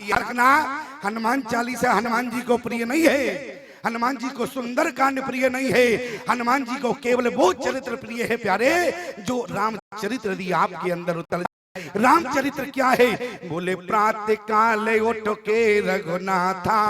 याद रखना, हनुमान चालीसा हनुमान जी को प्रिय नहीं है, हनुमान जी को सुंदर कांड प्रिय नहीं है, हनुमान जी को केवल वो चरित्र प्रिय है प्यारे जो रामचरित्र यदि आपके अंदर उतर। रामचरित्र क्या है? बोले प्रातः काले उठ के रघुनाथा,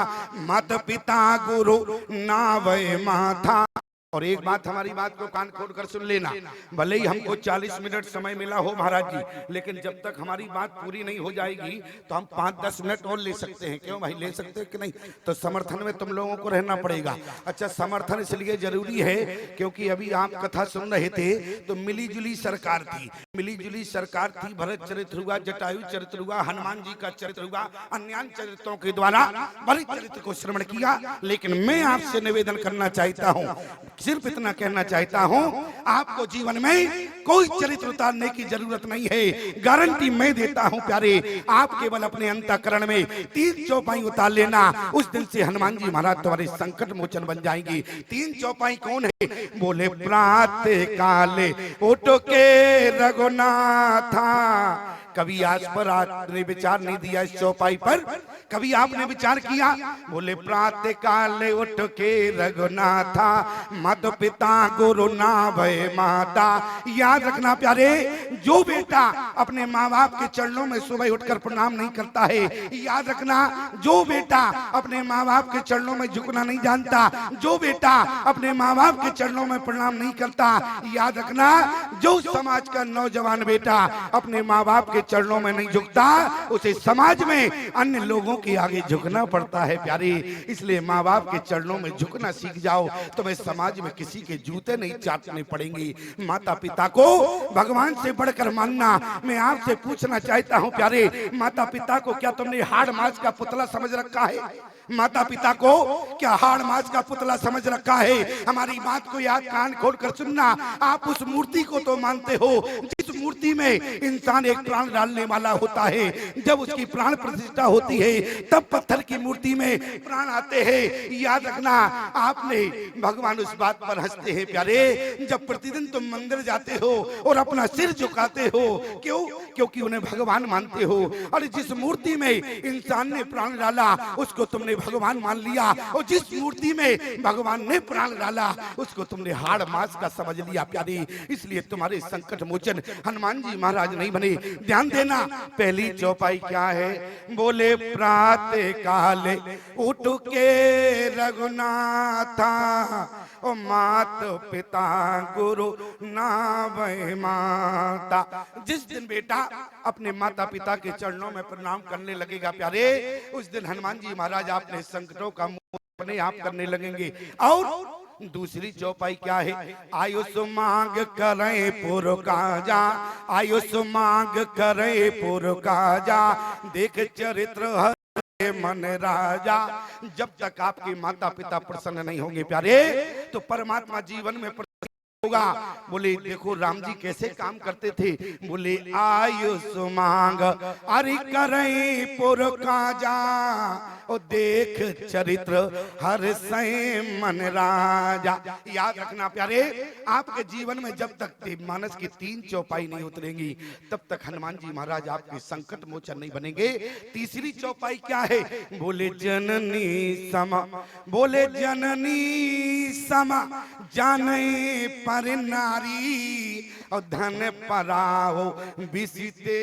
माता पिता गुरु नावै माथा। और एक बात, हमारी बात को कान खोल कर सुन लेना, भले ही हमको 40 मिनट समय मिला हो महाराज जी, लेकिन जब तक हमारी बात पूरी नहीं हो जाएगी तो हम 5-10 मिनट और ले सकते हैं। क्यों भाई, ले सकते हैं कि नहीं? तो समर्थन में तुम लोगों को रहना पड़ेगा। अच्छा, समर्थन इसलिए जरूरी है क्योंकि अभी आप कथा सुन रहे थे तो मिली जुली सरकार थी, मिली जुली सरकार थी। भरत चरित्र हुआ, जटायु चरित्र हुआ, हनुमान जी का चरित्र हुआ, अन्य चरित्रों के द्वारा भरत चरित्र को श्रवण किया। लेकिन मैं आपसे निवेदन करना चाहता हूँ, सिर्फ इतना कहना चाहता हूं, आपको जीवन में कोई चरित्र उतारने की जरूरत नहीं है। गारंटी मैं देता हूं प्यारे, आप केवल अपने अंतःकरण में 3 चौपाई उतार लेना, उस दिन से हनुमान जी महाराज तुम्हारे संकट मोचन बन जाएंगी। 3 चौपाई कौन है? बोले प्रातः काले उठ के रघुनाथा। कभी आज पर आपने विचार नहीं दिया इस चौपाई पर? कभी आपने विचार किया? बोले प्रातः काले उठ के रघुनाथा, माता पिता गुरु नावै माता। याद रखना प्यारे, जो बेटा अपने माँ बाप के चरणों में सुबह उठकर प्रणाम नहीं करता है, याद रखना, जो बेटा अपने माँ बाप के चरणों में झुकना नहीं जानता, जो बेटा अपने माँ बाप के चरणों में प्रणाम नहीं करता, याद रखना, जो समाज का नौजवान बेटा अपने माँ बाप के चरणों में नहीं झुकता, उसे समाज में अन्य लोगों के आगे झुकना पड़ता है प्यारी। इसलिए माँ बाप के चरणों में झुकना सीख जाओ, तुम्हें समाज में किसी के जूते नहीं चाटने पड़ेंगे। माता पिता को भगवान से बढ़कर मानना। मैं आपसे पूछना चाहता हूँ प्यारे, माता पिता को क्या तुमने हाड़ मांस का पुतला समझ रखा है? माता पिता को क्या हाड़ मांस का पुतला समझ रखा है? हमारी बात को याद कान खोल कर सुनना। आप उस मूर्ति को तो मानते हो जिस मूर्ति में इंसान एक प्राण डालने वाला होता है। जब उसकी प्राण प्रतिष्ठा होती है तब पत्थर की मूर्ति में प्राण आते हैं। याद रखना, आपने भगवान उस बात पर हंसते हैं प्यारे जब प्रतिदिन तुम मंदिर जाते हो और अपना सिर झुकाते हो। क्यों? क्योंकि उन्हें भगवान मानते हो। और जिस मूर्ति में इंसान ने प्राण डाला उसको तुमने भगवान मान लिया, और जिस मूर्ति में भगवान ने प्राण डाला उसको तुमने हाड़ मांस का समझ लिया प्यारी। इसलिए तुम्हारे संकट मोचन हनुमान जी महाराज नहीं बने। ध्यान देना, पहली चौपाई क्या है? बोले प्रातः काले उठ के रघुनाथा, ओ मात पिता गुरु नावै माता। जिस दिन बेटा अपने माता पिता के चरणों में प्रणाम करने लगेगा प्यारे, उस दिन हनुमान जी महाराज अपने संकटों का अपने आप करने लगेंगे। और दूसरी चौपाई क्या है? आयुष मांग करे पुर काजा, आयुष मांग करे पुर काजा, देख चरित्र हर मन राजा। जब तक आपके माता पिता प्रसन्न नहीं होंगे प्यारे तो परमात्मा जीवन में होगा। बोले देखो राम जी कैसे काम करते थे। बोले आयुष मांग अरे करे पुर काजा, ओ देख चरित्र हर सै मन राजा। याद रखना प्यारे, आपके जीवन में जब तक मानस की 3 चौपाई नहीं उतरेंगी तब तक हनुमान जी महाराज आपके संकट मोचन नहीं बनेंगे। तीसरी चौपाई क्या है? बोले जननी समा, बोले जननी समा जाने पर नारी, और धन पराओ बिसते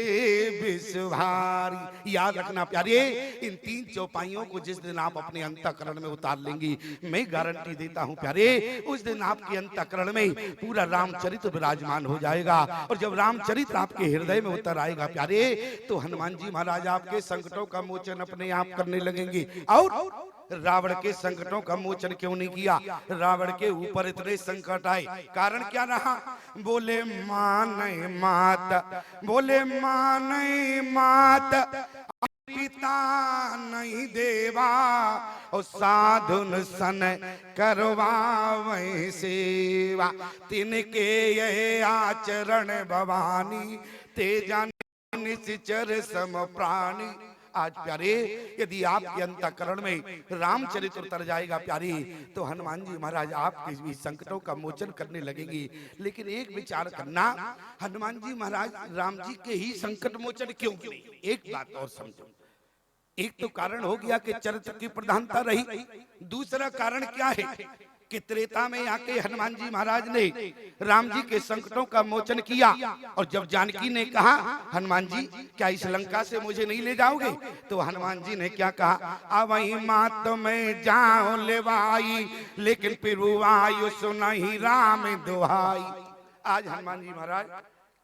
विषभारी। याद रखना प्यारे, इन 3 चौपाइयों को जिस दिन आप अपने अंतःकरण में उतार लेंगी, मैं गारंटी देता हूं प्यारे, उस दिन आपके अंतःकरण में पूरा रामचरित्र विराजमान हो जाएगा। और जब रामचरित्र आपके हृदय में उतर आएगा प्यारे, तो हनुमान जी महाराज आपके संकटों का मोचन अपने आप करने लगेंगे। और रावण के संकटों का मोचन क्यों नहीं किया? रावण के ऊपर इतने संकट आए, कारण क्या रहा? बोले माने मात, बोले माने मात पिता नहीं देवा, और साधुन सन करवावे सेवा, तिनके ये आचरण भवानी, तेजान निश्चर सम प्राणी। आज प्यारे, यदि आपके अंतःकरण में रामचरित्र उतर जाएगा प्यारे, तो हनुमान जी महाराज आपके भी संकटों का मोचन करने लगेंगे। लेकिन एक विचार करना, हनुमान जी महाराज राम जी के ही संकट मोचन क्यों? एक बात और समझो, एक तो कारण हो गया कि चरित्र की प्रधानता रही। दूसरा कारण क्या है कि त्रेता में आके हनुमान जी महाराज ने राम जी के संकटों का मोचन किया। और जब जानकी ने कहा हनुमान जी क्या इस लंका से मुझे नहीं ले जाओगे, तो हनुमान जी ने क्या कहा, अवही मात में जाओ लेवाई, लेकिन फिर आयु सुनहि राम दुहाई। आज हनुमान जी महाराज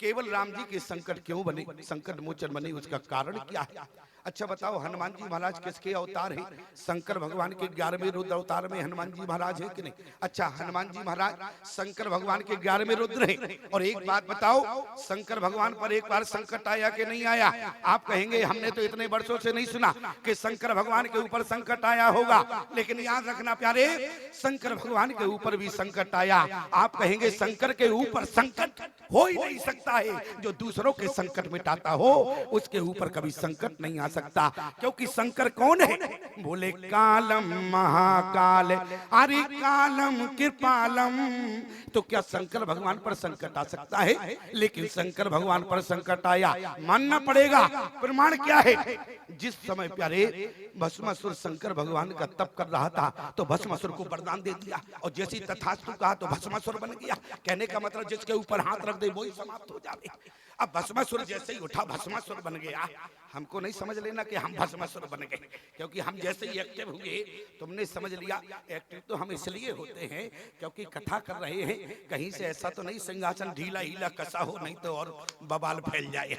केवल राम जी के संकट क्यों बने, संकट मोचन बने, उसका कारण क्या है? अच्छा बताओ, हनुमान जी महाराज किसके अवतार हैं? शंकर भगवान के 11वें रुद्र अवतार में हनुमान जी महाराज है कि नहीं? अच्छा, हनुमान जी महाराज शंकर भगवान के 11वें रुद्र हैं। और एक बात बताओ, शंकर भगवान पर एक बार संकट आया कि नहीं आया? आप कहेंगे हमने तो इतने वर्षों से नहीं सुना कि शंकर भगवान के ऊपर संकट आया होगा, लेकिन याद रखना प्यारे, शंकर भगवान के ऊपर भी संकट आया। आप कहेंगे शंकर के ऊपर संकट हो ही नहीं सकता है, जो दूसरों के संकट मिटाता हो उसके ऊपर कभी संकट नहीं आ सकता। क्योंकि शंकर कौन है? बोले कालम महाकाल, अरे कालम कृपालम। तो क्या शंकर भगवान पर संकट आ सकता है? लेकिन शंकर भगवान पर संकट आया, मानना पड़ेगा। प्रमाण क्या है? जिस समय प्यारे भस्मासुर शंकर भगवान का तप कर रहा था, तो भस्मासुर को वरदान दे दिया, और जैसी तथास्तु कहा तो भस्मासुर बन गया। कहने का मतलब जिसके ऊपर हाथ रख दे वही समाप्त हो जाए। अब भस्मासुर जैसे ही उठा भस्मासुर बन गया। हमको नहीं समझ लेना कि हम भस्मासुर बन गए, क्योंकि हम जैसे ही एक्टिव हुए तुमने समझ लिया। एक्टिव तो हम इसलिए होते हैं क्योंकि कथा कर रहे हैं, कहीं से ऐसा तो नहीं सिंहासन ढीला हीला कसा हो, नहीं तो और बवाल फैल जाए।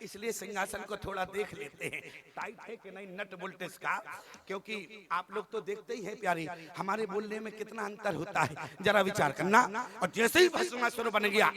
इसलिए सिंहासन को थोड़ा देख लेते हैं टाइट है कि नहीं नट बोल्ट इसका, क्योंकि आप लोग तो देखते ही हैं प्यारे हमारे बोलने में कितना अंतर होता है, जरा विचार करना। और जैसे ही भस्मासुर बन गया,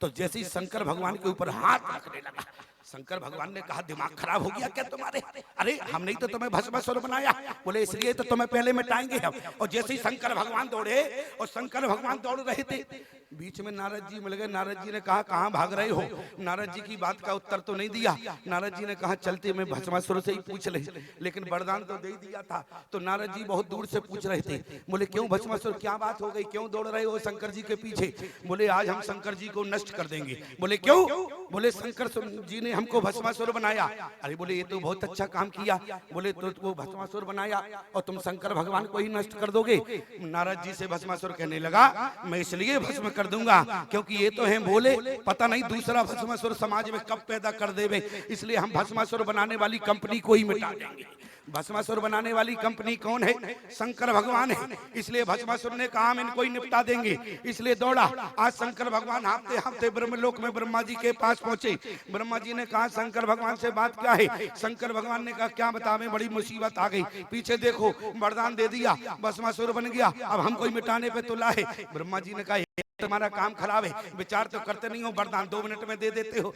तो जैसे ही शंकर भगवान के ऊपर हाथ रखने लगा, शंकर भगवान ने कहा दिमाग खराब हो गया क्या तुम्हारे? अरे हमने तो तुम्हें भस्मासुर बनाया। बोले इसलिए तो तुम्हें पहले मिटाएंगे हम। और जैसे ही शंकर भगवान दौड़े, और शंकर भगवान दौड़ रहे थे, बीच में नारद जी मिल गए। नारद जी ने कहा कहाँ भाग रहे हो? नारद जी की बात का उत्तर तो नहीं दिया। नारद जी ने कहा चलते मैं भस्मासुर से ही पूछ ले, लेकिन वरदान तो दे दिया था। तो नारद जी बहुत दूर से पूछ रहे थे, बोले क्यों भस्मासुर, क्या बात हो गई, क्यों दौड़ रहे हो शंकर जी के पीछे? बोले आज हम शंकर जी को नष्ट कर देंगे। बोले क्यों? बोले शंकर जी ने हमको भस्मासुर बनाया। अरे बोले ये तो बहुत अच्छा काम किया। बोले तो वो भस्मासुर बनाया और तुम शंकर भगवान को ही नष्ट कर दोगे? नारद जी से भस्मासुर कहने लगा मैं इसलिए भस्म कर दूंगा क्योंकि ये तो हैं भोले, पता नहीं दूसरा भस्मासुर समाज में कब पैदा कर देवे, इसलिए हम भस्मासुर बनाने वाली कंपनी को ही मिटा देंगे। भस्मासुर बनाने वाली कंपनी कौन है? शंकर भगवान है। इसलिए भस्मासुर ने कहा हम इनको ही निपटा देंगे, इसलिए दौड़ा। आज शंकर भगवान हाँफते हाँफते ब्रह्मलोक में ब्रह्मा जी के पास पहुंचे। ब्रह्मा जी ने कहा शंकर भगवान से बात क्या है? शंकर भगवान ने कहा क्या बतावे, बड़ी मुसीबत आ गई, पीछे देखो वरदान दे दिया, भस्मासुर बन गया, अब हमको ही मिटाने पे तुला है। ब्रह्मा जी ने कहा तुम्हारा काम खराब है, विचार तो करते नहीं हो, वरदान 2 मिनट में दे देते हो,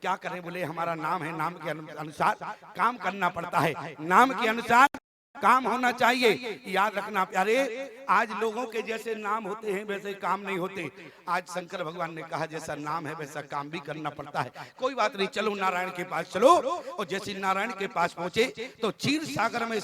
क्या करें? बोले हमारा नाम है, नाम के अनुसार काम करना पड़ता है, नाम के अनुसार काम होना चाहिए। याद रखना प्यारे, आज लोगों के जैसे नाम होते हैं वैसे काम नहीं होते। आज शंकर भगवान ने कहा जैसा नाम है वैसा काम भी करना पड़ता है। कोई बात नहीं, चलो नारायण के पास चलो। और जैसे नारायण के पास पहुंचे तो क्षीर सागर में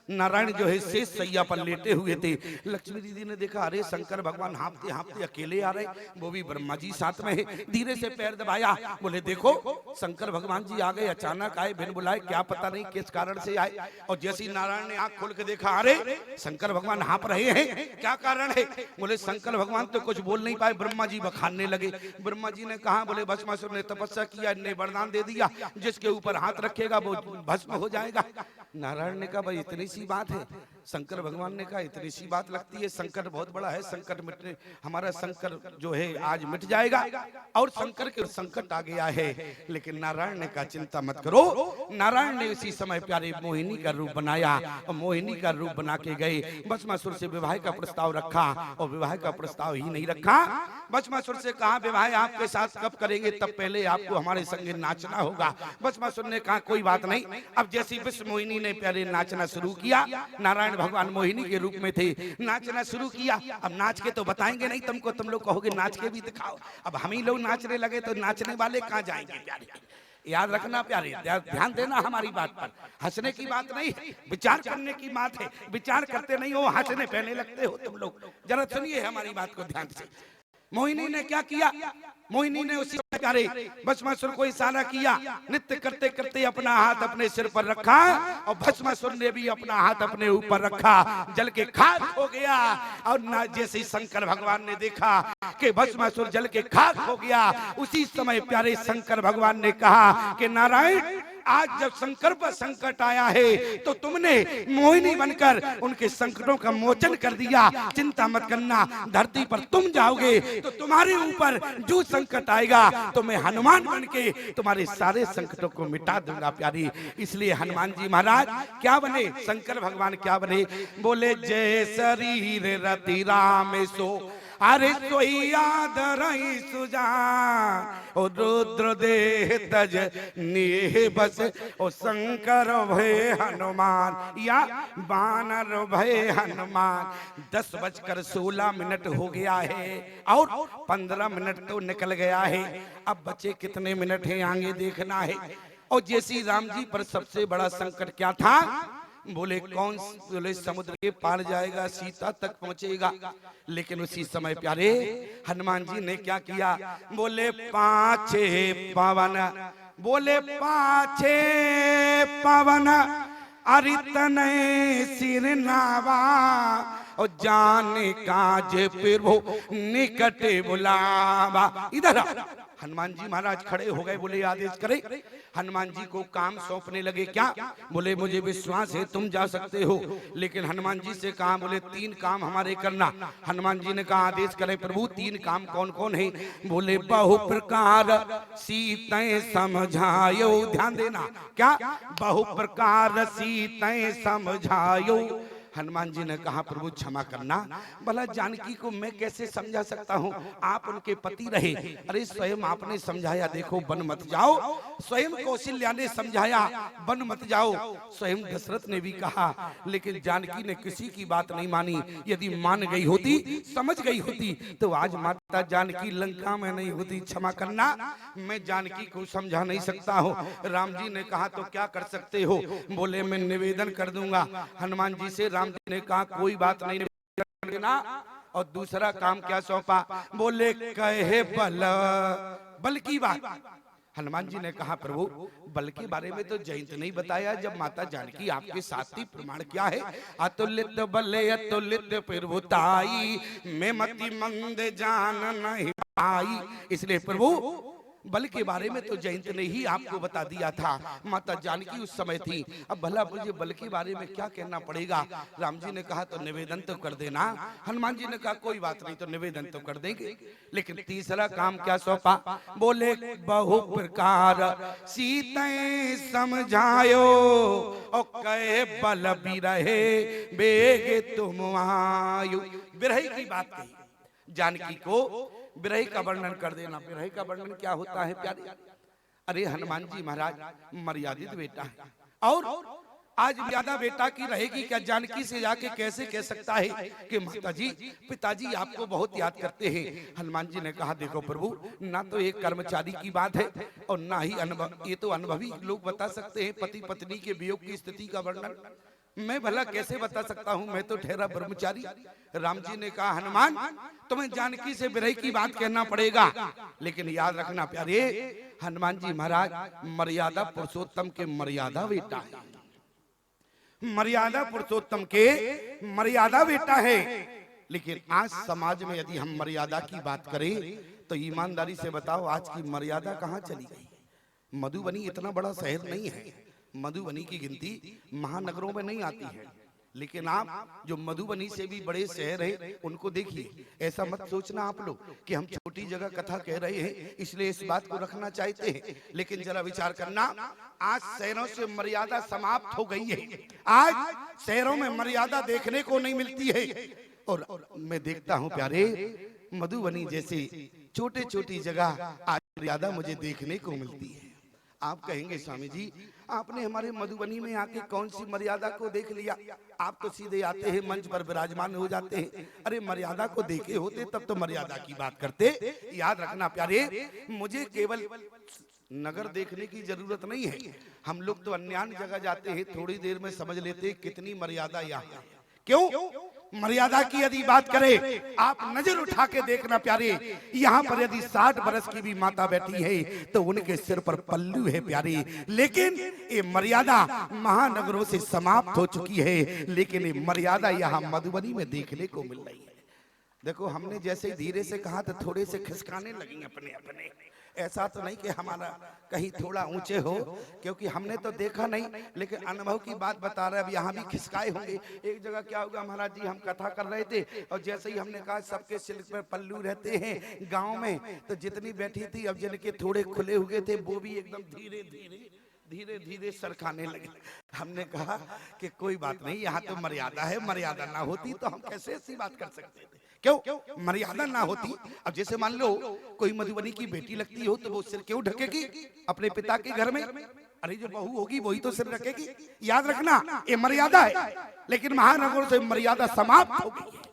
नारायण जो है शेष सैया पर लेटे हुए थे। लक्ष्मी दीदी ने देखा अरे शंकर भगवान हाँफते हाँफते अकेले आ रहे, वो भी ब्रह्मा जी साथ में है। धीरे से पैर दबाया, बोले देखो शंकर भगवान जी आ गए, अचानक आए बिन बुलाए, क्या पता नहीं किस कारण से आए। और जैसे नारायण ने आंख खोल के देखा अरे शंकर भगवान हाँफ रहे हैं, क्या कारण है? बोले शंकर भगवान तो कुछ बोल नहीं पाए, ब्रह्मा जी बखानने लगे। ब्रह्मा जी ने कहा बोले भस्मासुर ने तपस्या किया, ने वरदान दे दिया, जिसके ऊपर हाथ रखेगा वो भस्म हो जाएगा। नारायण ने कहा भाई इतनी सी बात है? शंकर भगवान ने कहा इतनी सी बात लगती है, संकट बहुत बड़ा है, संकट मिटने हमारा शंकर जो है आज मिट जाएगा। और शंकर के संकट आ गया है, लेकिन नारायण ने कहा चिंता मत करो। नारायण ने इसी समय प्यारे मोहिनी का रूप बनाया और मोहिनी का रूप बना के गए, भस्मासुर से विवाह का प्रस्ताव रखा। और विवाह का प्रस्ताव ही नहीं रखा, भस्मासुर से कहा विवाह आपके साथ कब करेंगे, तब पहले आपको हमारे संगे नाचना होगा। भस्मासुर ने कहा कोई बात नहीं। अब जैसी विश्व मोहिनी ने प्यारे नाचना शुरू किया, नारायण भगवान मोहिनी के रूप में थे, नाचना शुरू किया। अब नाच के तो बताएंगे नहीं तुमको, तुम लोग कहोगे नाच के भी दिखाओ। अब हम ही लोग नाचने लगे तो नाचने वाले कहाँ जाएंगे प्यारे? याद रखना प्यारे, ध्यान देना हमारी बात पर। हंसने की बात नहीं, विचार करने की बात है। विचार करते नहीं हो, हंसने पहले लगते हो तुम लोग। जरा सुनिए हमारी बात को ध्यान से। मोहिनी ने क्या किया, मोहिनी ने उसी प्यारे भस्मासुर को इशारा किया, नृत्य करते करते अपना हाथ अपने सिर पर रखा और भस्मासुर ने भी अपना हाथ अपने ऊपर रखा, जल के खाक हो गया। और ना जैसे शंकर भगवान ने देखा कि भस्मासुर जल के खाक हो गया, उसी समय प्यारे शंकर भगवान ने कहा कि नारायण, आज जब शंकर पर संकट आया है तो तुमने मोहिनी बनकर उनके संकटों का मोचन कर दिया। चिंता मत करना, धरती पर तुम जाओगे तो तुम्हारे ऊपर जो संकट आएगा तो मैं हनुमान बनके तुम्हारे सारे संकटों को मिटा दूंगा प्यारी। इसलिए हनुमान जी महाराज क्या बने, शंकर भगवान क्या बने, बोले जय शरीर रति राम सो, अरे सोई याद रही सुजान, ओ रुद्र देह तज नेह बस, ओ शंकर भय हनुमान, या बानर भय हनुमान। 10:16 हो गया है और 15 मिनट तो निकल गया है। अब बचे कितने मिनट हैं आगे देखना है। और जैसी राम जी पर सबसे बड़ा संकट क्या था, बोले कौन, बोले समुद्र के पार जाएगा, सीता तक पहुंचेगा। लेकिन उसी समय प्यारे हनुमान जी ने क्या किया, बोले पाछे पवन, बोले पाछे पवन, अरितने सिर नावा, और जाने काज प्रभु निकट बुलावा। इधर हनुमान जी महाराज खड़े हो गए, बोले आदेश करे। हनुमान जी को काम सौंपने लगे, क्या, बोले मुझे विश्वास है तुम जा सकते हो। लेकिन हनुमान जी से कहा, बोले 3 काम हमारे करना। हनुमान जी ने कहा आदेश करे प्रभु, 3 काम कौन कौन है, बोले बहु प्रकार सीते समझायो, ध्यान देना, क्या, बहु प्रकार सीते समझायो। हनुमान जी ने कहा प्रभु क्षमा करना, भला जानकी को मैं कैसे समझा सकता हूँ, आप उनके पति रहे। अरे स्वयं आपने समझाया, देखो वन मत जाओ, स्वयं कौशल्या ने समझाया वन मत जाओ, स्वयं दशरथ ने भी कहा, लेकिन जानकी ने किसी की बात नहीं मानी। यदि मान गई होती, समझ गई होती, तो आज माता जानकी लंका में नहीं होती। क्षमा करना, मैं जानकी को समझा नहीं सकता हूँ। राम जी ने कहा तो क्या कर सकते हो, बोले मैं निवेदन कर दूंगा। हनुमान जी से राम जी ने कहा कोई बात नहीं देना। और दूसरा काम क्या सौंपा, बोले कहे बल, बल की बात। हनुमान जी ने कहा प्रभु बल के बारे में तो जयंत नहीं बताया, जब माता जानकी आपके साथ थी, प्रमाण क्या है, अतुलित बल अतुलित प्रभुताई, मैं मति मंद जान नहीं पाई। इसलिए प्रभु बल के बारे में तो जयंत ने ही आपको बता दिया था, माता जानकी उस समय थी। अब भला मुझे बल के बारे में क्या कहना पड़ेगा। राम जी ने कहा तो निवेदन तो कर देना। हनुमान जी ने कहा कोई बात नहीं, तो निवेदन तो कर देंगे। लेकिन तीसरा काम क्या सौंपा, बोले बहु प्रकार सीते समझायो, और कहे बल बिरहे बेग तुम आयु। बिरहे की बात कही, जानकी को बिरही का वर्णन कर देना। बिरही का वर्णन क्या होता है प्यारे, अरे हनुमान जी महाराज मर्यादित बेटा है, और आज ज्यादा बेटा की रहेगी क्या, जानकी से जाके कैसे कह सकता है कि माताजी पिताजी आपको बहुत याद करते हैं। हनुमान जी ने कहा देखो प्रभु, ना तो एक कर्मचारी की बात है और ना ही अनुभव, ये तो अनुभवी लोग बता सकते हैं पति पत्नी के वियोग की स्थिति का वर्णन, मैं भला कैसे बता सकता हूँ, मैं तो ठहरा ब्रह्मचारी। राम जी ने कहा हनुमान तुम्हें जानकी से बिरही की बात कहना पड़ेगा, लेकिन याद रखना प्यारे हनुमान जी महाराज मर्यादा पुरुषोत्तम के मर्यादा बेटा है, मर्यादा पुरुषोत्तम के मर्यादा बेटा है। लेकिन आज समाज में यदि हम मर्यादा की बात करें तो ईमानदारी से बताओ आज की मर्यादा कहाँ चली गई। मधुबनी इतना बड़ा शहर नहीं है, मधुबनी की गिनती महानगरों में नहीं आती है, लेकिन आप जो मधुबनी से भी बड़े शहर हैं उनको देखिए। ऐसा मत सोचना आप लोग कि हम छोटी जगह कथा कह रहे हैं इसलिए इस बात को रखना चाहते हैं, लेकिन जरा विचार करना, आज शहरों से मर्यादा समाप्त हो गई है। आज शहरों में मर्यादा देखने को नहीं मिलती है। और मैं देखता हूँ प्यारे मधुबनी जैसे छोटे छोटी जगह आज मर्यादा मुझे देखने को मिलती है। आप कहेंगे स्वामी जी आपने हमारे मधुबनी में आके कौन सी मर्यादा को देख लिया, आप तो सीधे आते हैं मंच पर विराजमान हो जाते हैं। अरे मर्यादा को देखे होते तब तो मर्यादा की बात करते। याद रखना प्यारे, मुझे केवल नगर देखने की जरूरत नहीं है, हम लोग तो अन्य जगह जाते हैं, थोड़ी देर में समझ लेते हैं कितनी मर्यादा यहाँ है। क्यों? मर्यादा की यदि बात करें, आप नजर उठा के देखना प्यारे, यहाँ पर यदि 60 बरस की भी माता बैठी है तो उनके सिर पर पल्लू है प्यारे। लेकिन ये मर्यादा महानगरों से समाप्त हो चुकी है, लेकिन ये मर्यादा यहाँ मधुबनी में देखने को मिल रही है। देखो, हमने जैसे धीरे से कहा तो थोड़े से खिसकाने लगी अपने अपने। ऐसा तो नहीं कि हमारा कहीं थोड़ा ऊंचे हो, क्योंकि हमने तो देखा नहीं, लेकिन अनुभव की बात बता रहे। अब यहाँ भी खिसकाए होंगे। एक जगह क्या होगा महाराज जी, हम कथा कर रहे थे और जैसे ही हमने कहा सबके सिर पर पल्लू रहते हैं गांव में, तो जितनी बैठी थी अब जिनके थोड़े खुले हुए थे वो भी एकदम धीरे धीरे धीरे धीरे सरकाने लगे। हमने कहा कि कोई बात नहीं, यहाँ तो मर्यादा है, मर्यादा ना होती तो हम कैसे ऐसी बात कर सकते थे। क्यों मर्यादा ना होती? अब जैसे मान लो कोई मधुबनी की बेटी लगती हो तो वो सिर क्यों ढकेगी अपने पिता के घर में? अरे जो बहू होगी वही तो सिर ढकेगी। याद रखना, ये मर्यादा है, लेकिन महानगरों से मर्यादा समाप्त हो गई है।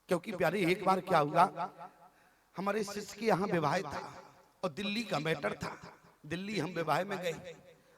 क्योंकि प्यारे एक बार क्या हुआ, हमारे शिष्य के यहाँ विवाह था और दिल्ली का मैटर था। दिल्ली हम विवाह में गए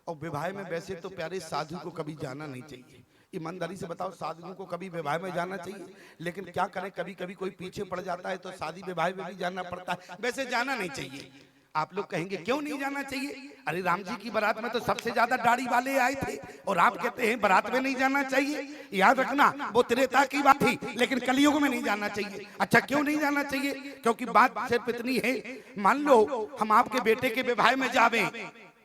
और विवाह में वैसे तो प्यारे साधु को कभी जाना नहीं चाहिए। ईमानदारी से बताओ, साधुओं को कभी विवाह में जाना चाहिए, लेकिन क्या करें, कभी कभी कोई पीछे पड़ जाता है तो शादी विवाह में भी जाना पड़ता है। वैसे जाना नहीं चाहिए। आप लोग कहेंगे क्यों नहीं जाना चाहिए? अरे राम जी की बारात में तो सबसे ज्यादा दाढ़ी वाले आए थे और आप कहते हैं बारात में नहीं जाना चाहिए। याद रखना, वो त्रेता की बात थी, लेकिन कलयुग में नहीं जाना चाहिए। अच्छा, क्यों नहीं जाना चाहिए? क्योंकि बात सिर्फ इतनी है, मान लो हम आपके बेटे के विवाह में जावे,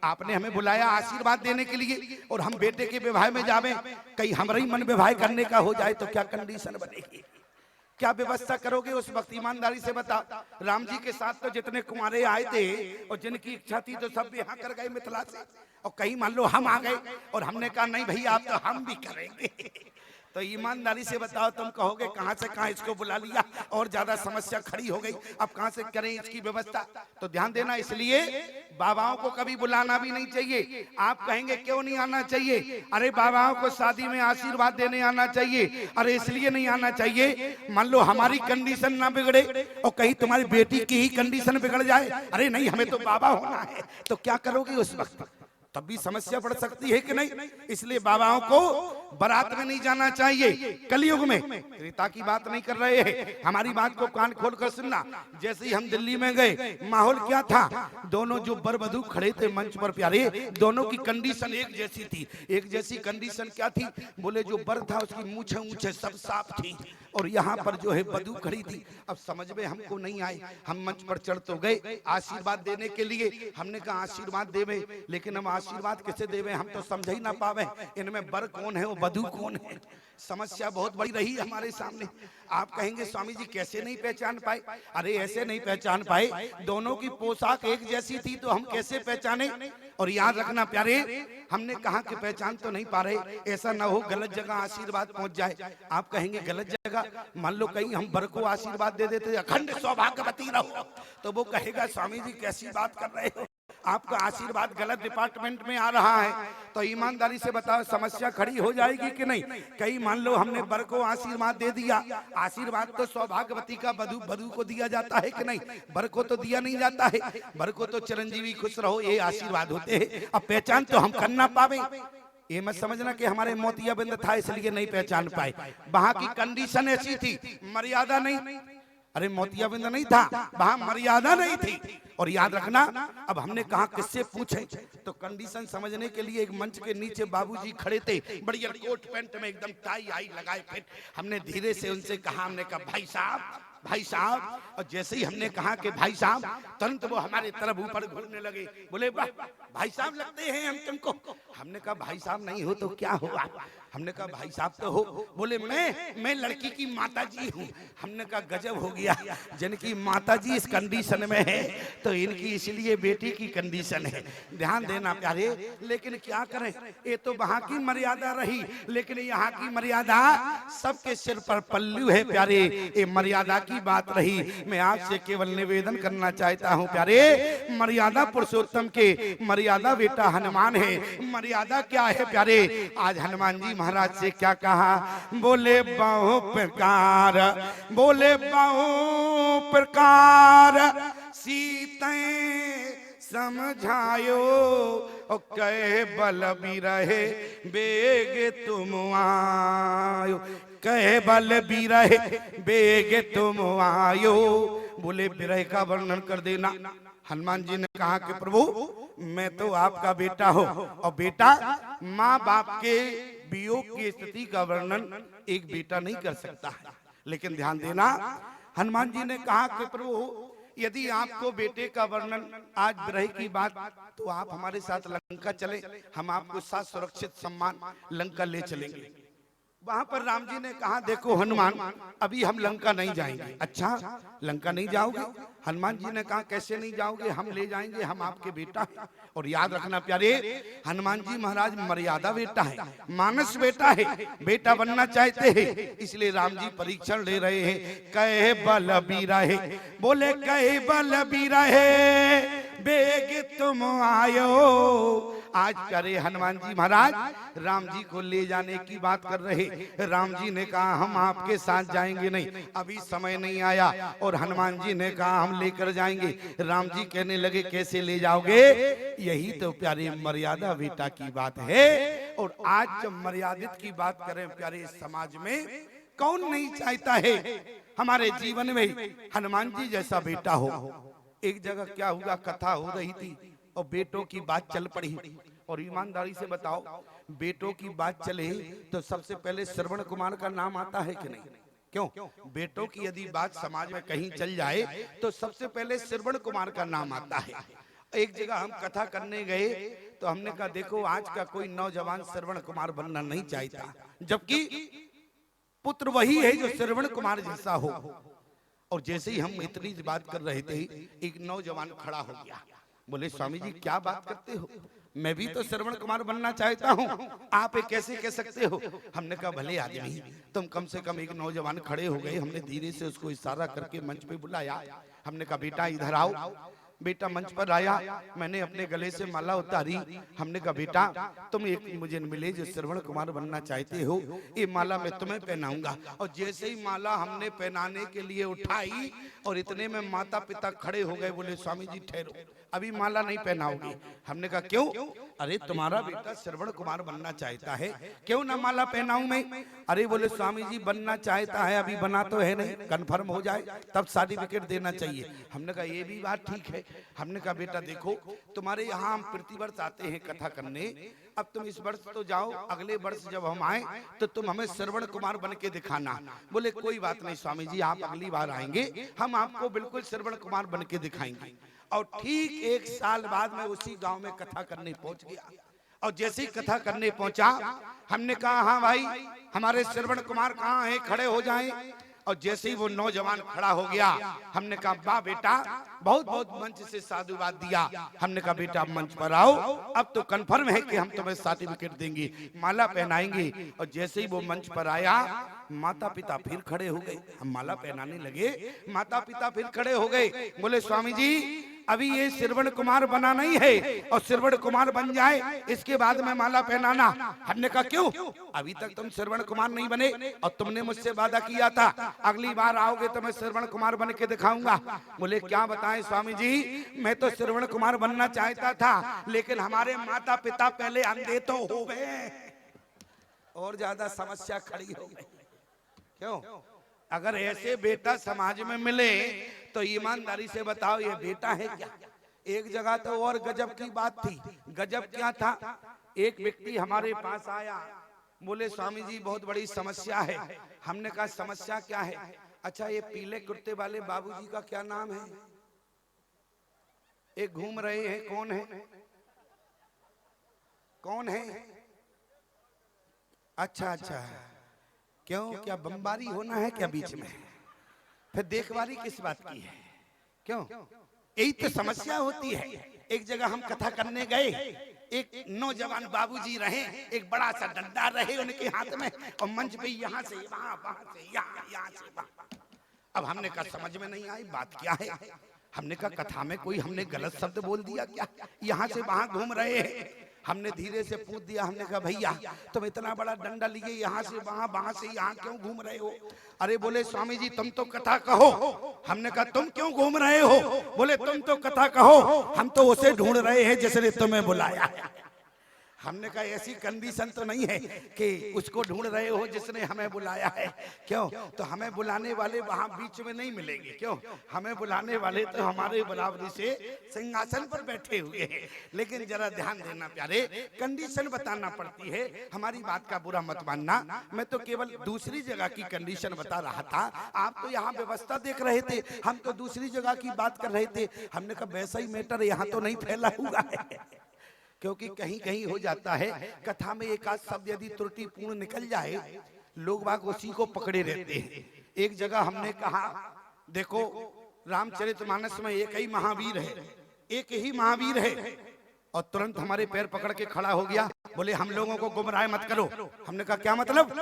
आपने हमें बुलाया आशीर्वाद देने के लिए और हम बेटे के विवाह में जावे, कहीं हमारा ही मन विवाह करने का हो जाए तो क्या कंडीशन बनेगी, क्या व्यवस्था करोगे उस वक्त? ईमानदारी से बताओ। राम जी के साथ तो जितने कुंवारे आए थे और जिनकी इच्छा थी तो सब यहाँ कर गए मिथिला से, और कहीं मान लो हम आ गए और हमने कहा नहीं भैया आप तो हम भी करेंगे। तो ईमानदारी से बताओ, तुम कहोगे कहां से कहां इसको बुला लिया और ज्यादा समस्या खड़ी हो गई, अब कहां से करें इसकी व्यवस्था? तो ध्यान देना, इसलिए बाबाओं को कभी बुलाना भी नहीं चाहिए। आप कहेंगे क्यों नहीं आना चाहिए? अरे बाबाओं को शादी में आशीर्वाद देने आना चाहिए। अरे इसलिए नहीं आना चाहिए, मान लो हमारी कंडीशन ना बिगड़े और कहीं तुम्हारी बेटी की ही कंडीशन बिगड़ जाए, अरे नहीं हमें तो बाबा होना है, तो क्या करोगे उस वक्त? तब भी समस्या बढ़ सकती है कि नहीं? इसलिए बाबाओं को बारात में नहीं जाना चाहिए। कलयुग में त्रेता की बात नहीं कर रहे हैं, हमारी बात को कान खोलकर सुनना। जैसे ही हम दिल्ली में गए, माहौल क्या था, दोनों जो वर वधू खड़े थे मंच पर प्यारे, दोनों की कंडीशन एक जैसी थी। एक जैसी कंडीशन क्या थी? बोले जो वर था उसकी मूछें ऊंचे सब साफ थी और यहाँ पर जो है वधू खड़ी थी। अब समझ में हमको नहीं आई, हम मंच पर चढ़ तो गए आशीर्वाद देने के लिए। हमने कहा आशीर्वाद देवे, लेकिन हम आशीर्वाद कैसे देवे, हम तो समझ ही ना पावे इनमें वर कौन है और वधू कौन है। समस्या बहुत बड़ी रही हमारे सामने। आप कहेंगे स्वामी जी कैसे नहीं पहचान पाए? अरे ऐसे नहीं पहचान पाए, दोनों की पोशाक एक जैसी थी तो हम कैसे पहचाने? और याद रखना प्यारे, हमने कहा कि पहचान तो नहीं पा रहे, ऐसा ना हो गलत जगह आशीर्वाद पहुंच जाए। आप कहेंगे गलत जगह, मान लो कहीं हम वर को आशीर्वाद दे देते अखंड सौभाग्यवती रहो, तो वो कहेगा स्वामी जी कैसी बात कर रहे हो, आपका आशीर्वाद गलत डिपार्टमेंट में आ रहा है। तो ईमानदारी से बताओ समस्या खड़ी हो जाएगी कि नहीं? कहीं मान लो हमने वर को आशीर्वाद दे दिया, आशीर्वाद तो सौभाग्यवती का वधू को दिया जाता है कि नहीं? वर को तो दिया नहीं जाता है, वर को तो चिरंजीवी खुश रहो ये आशीर्वाद होते हैं। अब पहचान तो हम कर ना पावे, ये मत समझना कि हमारे मोतियाबिंद था इसलिए नहीं पहचान पाए। वहां की कंडीशन ऐसी थी, मर्यादा नहीं। अरे मोतियाबिंद नहीं था, वहां मर्यादा नहीं थी। और याद रखना, अब हमने कहा किससे पूछे, तो कंडीशन समझने के लिए एक मंच के नीचे बाबूजी खड़े थे, बढ़िया कोट पैंट में एकदम टाई आई लगाए फिर। हमने धीरे से उनसे कहा, हमने कहा भाई साहब, भाई साहब। और जैसे ही हमने कहा कि भाई साहब, तुरंत वो हमारे तरफ ऊपर घूरने लगे, बोले वाह भाई साहब लगते हैं हम तुमको। हमने कहा भाई साहब नहीं हो तो क्या हुआ? हमने कहा भाई साहब तो हो। बोले मैं लड़की की माता जी हूँ। हमने कहा गजब हो गया, जिनकी माता जी इस कंडीशन में है तो इनकी इसलिए बेटी की कंडीशन है। ध्यान देना प्यारे, लेकिन क्या करें, ये तो वहां की मर्यादा रही, लेकिन यहाँ की मर्यादा सबके सिर पर पल्लू है प्यारे, ये मर्यादा की बात रही। मैं आपसे केवल निवेदन करना चाहता हूँ प्यारे, मर्यादा पुरुषोत्तम के मर्यादा बेटा हनुमान है। मर्यादा क्या है प्यारे? आज हनुमान जी महाराज से क्या कहा? बोले बहु प्रकार, बोले बहु प्रकार सीते समझायो, और कहे बल बिरहे बेग तुम आयो, कहे बल बिरहे बेग तुम आयो। बोले विरह का वर्णन कर देना। हनुमान जी ने कहा कि प्रभु मैं तो आपका बेटा हूँ, और बेटा माँ बाप के वियोग की स्थिति का वर्णन एक बेटा नहीं कर सकता है। लेकिन ध्यान देना, हनुमान जी ने कहा कि प्रभु यदि आपको बेटे का वर्णन आज विरह की बात, तो आप हमारे साथ लंका चले, हम आपको साथ सुरक्षित सम्मान लंका ले चलेंगे। वहां पर राम जी ने कहा देखो हनुमान अभी हम लंका नहीं जाएंगे। अच्छा लंका नहीं जाओगे? हनुमान जी ने कहा कैसे नहीं जाओगे, हम ले जाएंगे, हम आपके बेटा हैं। और याद रखना प्यारे, हनुमान जी महाराज मर्यादा बेटा है, मानस बेटा है, बेटा बनना चाहते हैं, इसलिए राम जी परीक्षण ले रहे हैं। कहे बल बिरहे, बोले कहे बल बिरहे बेग तुम आयो। आज करे हनुमान जी महाराज राम जी को ले जाने की बात कर रहे। राम जी ने कहा हम आपके साथ जाएंगे नहीं, अभी समय नहीं आया। और हनुमान जी ने कहा हम लेकर जाएंगे। राम जी कहने लगे कैसे ले जाओगे? यही तो प्यारे मर्यादा बेटा की बात है। और आज जब मर्यादित की बात करें प्यारे, समाज में कौन नहीं चाहता है हमारे जीवन में हनुमान जी जैसा बेटा हो। एक जगह क्या हुआ, कथा हो रही थी और बेटों की बात चल पड़ी। और ईमानदारी से बताओ, बेटों की बात चले तो सबसे पहले श्रवण कुमार का नाम आता है कि नहीं? क्यों? बेटों की यदि बात समाज में कहीं चल जाए तो सबसे पहले श्रवण कुमार का नाम आता है। एक जगह हम कथा करने गए तो हमने कहा देखो आज का कोई नौजवान श्रवण कुमार बनना नहीं चाहता, जबकि पुत्र वही है जो श्रवण कुमार जैसा हो। और जैसे ही हम इतनी बात कर रहे थे, एक नौजवान खड़ा हो गया। बोले स्वामी जी क्या बात करते हो, मैं भी तो श्रवण कुमार बनना चाहता हूँ, आप कैसे कह सकते हो? हमने कहा भले आदमी तुम, कम से कम एक नौजवान खड़े हो गए। हमने धीरे से उसको इशारा करके मंच पे बुलाया। हमने कहा बेटा इधर आओ। बेटा मंच पर आया, मैंने अपने गले से माला उतारी। हमने कहा बेटा तुम एक मुझे मिले जो श्रवण कुमार बनना चाहते हो, ये माला मैं तुम्हें पहनाऊंगा। और जैसे ही माला हमने पहनाने के लिए उठाई और इतने में माता पिता खड़े हो गए। बोले स्वामी जी ठहरो, अभी माला नहीं पहनाओगे। हमने कहा क्यों? अरे तुम्हारा बेटा श्रवण कुमार बनना चाहता है, क्यों ना माला पहनाऊं मैं? अरे बोले स्वामी जी बनना चाहता है, अभी बना तो है नहीं, कंफर्म हो जाए तब सर्टिफिकेट देना चाहिए। हमने कहा ये भी बात ठीक है। हमने कहा बेटा देखो तुम्हारे यहाँ हम प्रतिवर्ष आते हैं कथा करने, अब तुम इस वर्ष तो जाओ, अगले वर्ष जब हम आए तो तुम हमें श्रवण कुमार बन के दिखाना। बोले कोई बात नहीं स्वामी जी, आप अगली बार आएंगे हम आपको बिल्कुल श्रवण कुमार बन के दिखाएंगे। और ठीक एक साल बाद मैं उसी गांव में कथा करने पहुंच गया। और जैसे ही कथा करने पहुंचा हमने कहा हाँ भाई हमारे श्रवण कुमार कहाँ हैं, खड़े हो जाएं। और जैसे ही वो नौजवान खड़ा हो गया हमने कहा वाह बेटा, बहुत बहुत मंच से साधुवाद दिया। हमने कहा बेटा मंच पर आओ, अब तो कंफर्म है कि हम तुम्हें सर्टिफिकेट देंगे, माला पहनाएंगे। और जैसे ही वो मंच पर आया माता पिता फिर खड़े हो गए। हम माला पहनाने लगे, माता पिता फिर खड़े हो गए। बोले स्वामी जी अभी ये श्रवण कुमार बना नहीं है, और श्रवण कुमार बन जाए इसके बाद में माला पहनाना। हमने कहा क्यों? अभी तक तुम श्रवण कुमार नहीं बने और तुमने मुझसे वादा किया था अगली बार आओगे तो मैं श्रवण कुमार बन के दिखाऊंगा। बोले क्या बताएं स्वामी जी, मैं तो श्रवण कुमार बनना चाहता था, लेकिन हमारे माता पिता पहले अंधे तो हो गए और ज्यादा समस्या खड़ी हो गई। क्यों? अगर ऐसे बेटा समाज में मिले तो ईमानदारी से बताओ ये बेटा है क्या? एक जगह तो और गजब की बात थी। गजब क्या था, एक व्यक्ति हमारे पास आया, बोले स्वामी जी बहुत बड़ी समस्या है। हमने कहा समस्या क्या है? अच्छा ये पीले कुर्ते वाले बाबूजी का क्या नाम है? एक घूम रहे हैं, कौन है? कौन है? अच्छा अच्छा, क्यों क्या बमबारी होना है क्या बीच में? फिर देखबारी किस बात की है? क्यों? यही तो समस्या होती है। एक जगह हम कथा करने गए, एक नौजवान बाबूजी रहे, एक बड़ा सा डंडा रहे उनके हाथ में, और मंच पे यहाँ से वहाँ, वहाँ से यहाँ, यहाँ से वहाँ। अब हमने कहा समझ में नहीं आई बात क्या है। हमने कहा कथा में कोई हमने गलत शब्द बोल दिया क्या? यहाँ से वहाँ घूम रहे हैं। हमने धीरे से पूछ दिया, हमने कहा भैया तुम इतना बड़ा डंडा लिए यहाँ से वहां, वहां से यहाँ क्यों घूम रहे हो? अरे बोले स्वामी जी तुम तो कथा कहो। हमने कहा तुम क्यों घूम रहे हो? बोले तुम तो कथा कहो, हम तो उसे ढूंढ रहे हैं जिसने तुम्हें बुलाया। हमने कहा ऐसी कंडीशन तो नहीं है कि उसको ढूंढ रहे हो जिसने हमें बुलाया है। क्यों? तो हमें बुलाने वाले वहां बीच में नहीं मिलेंगे। क्यों? हमें बुलाने वाले तो हमारे बराबरी से सिंहासन पर बैठे हुए हैं। लेकिन जरा ध्यान देना प्यारे, कंडीशन बताना पड़ती है। हमारी बात का बुरा मत मानना, मैं तो केवल दूसरी जगह की कंडीशन बता रहा था। आप तो यहाँ व्यवस्था देख रहे थे, हम तो दूसरी जगह की बात कर रहे थे। हमने कहा वैसा ही मैटर यहाँ तो नहीं फैला हुआ है, क्योंकि कहीं कहीं हो जाता है कथा में एक आध शब्द यदि त्रुटिपूर्ण निकल जाए, लोग बाग उसी को पकड़े रहते हैं। एक जगह हमने कहा देखो रामचरितमानस में एक ही महावीर है, एक ही महावीर है, और तुरंत हमारे पैर पकड़ के खड़ा हो गया। बोले हम लोगों को गुमराह मत करो। हमने कहा क्या मतलब?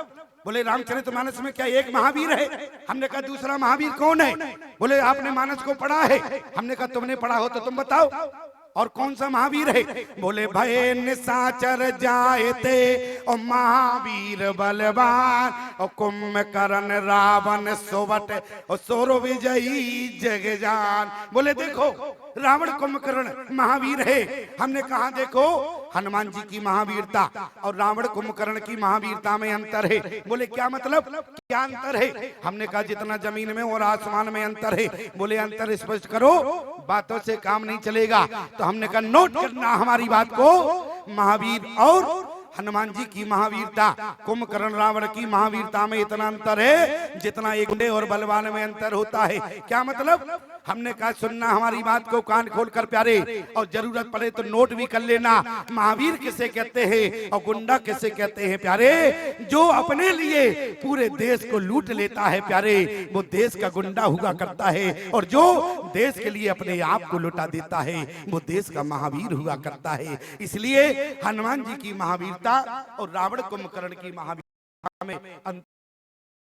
बोले रामचरितमानस में क्या एक महावीर है? हमने कहा दूसरा महावीर कौन है? बोले आपने मानस को पढ़ा है। हमने कहा तुमने पढ़ा हो तो तुम बताओ और कौन सा महावीर है? बोले भय निशाचर जाए थे और महावीर बलवान और कुंभकर्ण रावण सोवट और सोर विजयी जगजान। बोले देखो रावण कुंभकर्ण महावीर है। हमने कहा देखो हनुमान जी की महावीरता और रावण कुंभकर्ण की महावीरता में अंतर है। बोले क्या मतलब, क्या अंतर है? हमने कहा जितना जमीन में और आसमान में अंतर है। बोले अंतर स्पष्ट करो, बातों से काम नहीं चलेगा। तो हमने कहा नोट करना हमारी बात को, महावीर और हनुमान जी की महावीरता, कुंभकर्ण रावण की महावीरता में इतना अंतर है जितना एक गुंडे और बलवान में अंतर होता है। क्या मतलब? हमने कहा सुनना हमारी बात को कान खोलकर प्यारे, और जरूरत पड़े तो नोट भी कर लेना। महावीर किसे कहते हैं और गुंडा किसे कहते हैं प्यारे? जो अपने लिए पूरे देश को लूट लेता है प्यारे, वो देश का गुंडा हुआ करता है, और जो देश के लिए अपने आप को लुटा देता है वो देश का महावीर हुआ करता है। इसलिए हनुमान जी की महावीरता और रावण कुंभकर्ण की महावीरता में